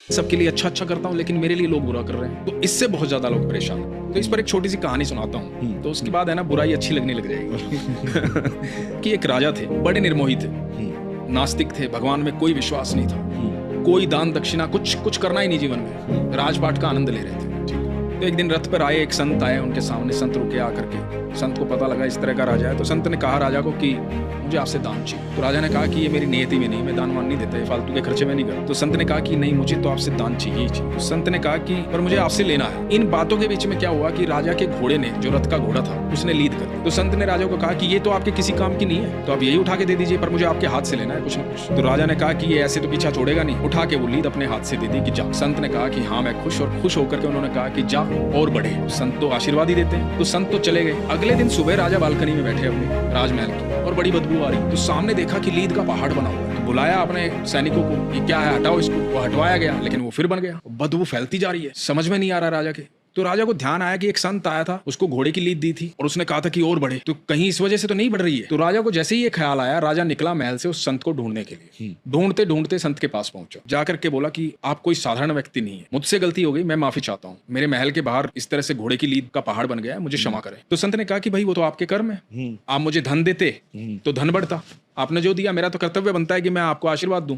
सबके लिए अच्छा अच्छा करता हूँ लेकिन मेरे लिए लोग बुरा कर रहे हैं, तो इससे बहुत ज्यादा लोग परेशान हैं। तो इस पर एक छोटी सी कहानी सुनाता हूँ, तो उसके बाद है ना बुराई अच्छी लगने लग जाएगी। कि एक राजा थे, बड़े निर्मोही थे, नास्तिक थे, भगवान में कोई विश्वास नहीं था, कोई दान दक्षिणा कुछ करना ही नहीं जीवन में, राजपाट का आनंद ले रहे थे। तो एक दिन रथ पर आए एक संत आए, उनके सामने संत रुके आकर के। संत को पता लगा इस तरह का राजा है, तो संत ने कहा राजा को कि मुझे आपसे दान चाहिए। तो राजा ने कहा कि ये मेरी नियति में नहीं, मैं दान वान नहीं देता, ये फालतू के खर्चे में नहीं करता। तो संत ने कहा कि नहीं, मुझे तो आपसे दान चाहिए ही चाहिए। तो संत ने कहा कि पर मुझे आपसे लेना है। इन बातों के बीच में क्या हुआ कि राजा के घोड़े ने, जो रथ का घोड़ा था, उसने लीद कर दी। तो संत ने राजा को कहा कि ये तो आपके किसी काम की नहीं है, तो आप यही उठा के दे दीजिए, पर मुझे आपके हाथ से लेना है कुछ ना कुछ। तो राजा ने कहा कि ये ऐसे तो पीछा छोड़ेगा नहीं, उठा के वो लीद अपने हाथ से दे दी कि जा। संत ने कहा कि हाँ मैं खुश, और खुश होकर के उन्होंने कहा कि जा और बढ़े। संत तो आशीर्वाद ही देते हैं। तो संत तो चले गए। अगले दिन सुबह राजा बालकनी में बैठे अपने राजमहल की, और बड़ी बदबू आ रही। तो सामने देखा कि लीद का पहाड़ बना हुआ है। तो बुलाया अपने सैनिकों को कि क्या है, हटाओ इसको। वो हटवाया गया, लेकिन वो फिर बन गया। बदबू फैलती जा रही है, समझ में नहीं आ रहा राजा के। तो राजा को ध्यान आया कि एक संत आया था, उसको घोड़े की लीद दी थी और उसने कहा था कि और बढ़े, तो कहीं इस वजह से तो नहीं बढ़ रही है। तो राजा को जैसे ही ये ख्याल आया, राजा निकला महल से उस संत को ढूंढने के लिए। ढूंढते ढूंढते संत के पास पहुंचा, जाकर के बोला कि आप कोई साधारण व्यक्ति नहीं है, मुझसे गलती हो गई, मैं माफी चाहता हूँ, मेरे महल के बाहर इस तरह से घोड़े की लीद का पहाड़ बन गया है, मुझे क्षमा करें। तो संत ने कहा कि भाई वो तो आपके कर्म है, आप मुझे धन देते तो धन बढ़ता, आपने जो दिया, मेरा तो कर्तव्य बनता है कि मैं आपको आशीर्वाद दूं,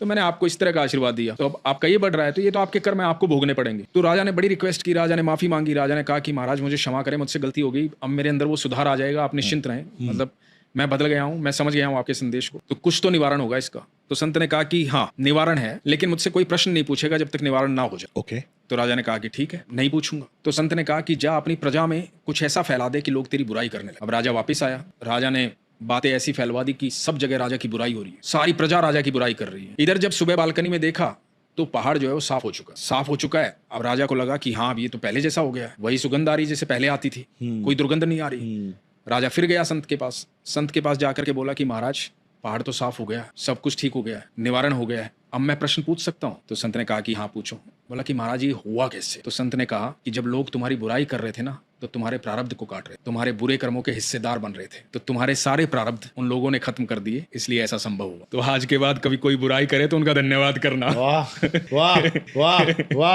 तो मैंने आपको इस तरह का आशीर्वाद दिया, तो अब आपका ये बढ़ रहा है, तो ये तो आपके कर्म है, आपको भोगने पड़ेंगे। तो राजा ने बड़ी रिक्वेस्ट की, राजा ने माफी मांगी। राजा ने कहा कि महाराज मुझे क्षमा करें, मुझसे गलती हो गई, अब मेरे अंदर वो सुधार आ जाएगा, आप निश्चिंत रहें, मतलब मैं बदल गया हूँ, मैं समझ गया हूँ आपके संदेश को, तो कुछ तो निवारण होगा इसका। तो संत ने कहा कि हाँ निवारण है, लेकिन मुझसे कोई प्रश्न नहीं पूछेगा जब तक निवारण ना हो जाए। ओके। तो राजा ने कहा कि ठीक है, नहीं पूछूंगा। तो संत ने कहा कि जा अपनी प्रजा में कुछ ऐसा फैला दे कि लोग तेरी बुराई करने लगे। अब राजा वापिस आया, राजा ने बातें ऐसी फैलवा दी कि सब जगह राजा की बुराई हो रही है, सारी प्रजा राजा की बुराई कर रही है। इधर जब सुबह बालकनी में देखा तो पहाड़ जो है वो साफ हो चुका है। अब राजा को लगा कि हाँ अब ये तो पहले जैसा हो गया है, वही सुगंध आ रही जैसे पहले आती थी, कोई दुर्गंध नहीं आ रही। राजा फिर गया संत के पास। संत के पास जाकर के बोला कि महाराज पहाड़ तो साफ हो गया, सब कुछ ठीक हो गया है, निवारण हो गया है, अब मैं प्रश्न पूछ सकता हूँ? तो संत ने कहा कि हाँ पूछो। बोला कि महाराज ये हुआ कैसे? तो संत ने कहा कि जब लोग तुम्हारी बुराई कर रहे थे ना, तो तुम्हारे प्रारब्ध को काट रहे, तुम्हारे बुरे कर्मों के हिस्सेदार बन रहे थे, तो तुम्हारे सारे प्रारब्ध उन लोगों ने खत्म कर दिए, इसलिए ऐसा संभव हुआ। तो आज के बाद कभी कोई बुराई करे तो उनका धन्यवाद करना। वाह वाह वाह वाह।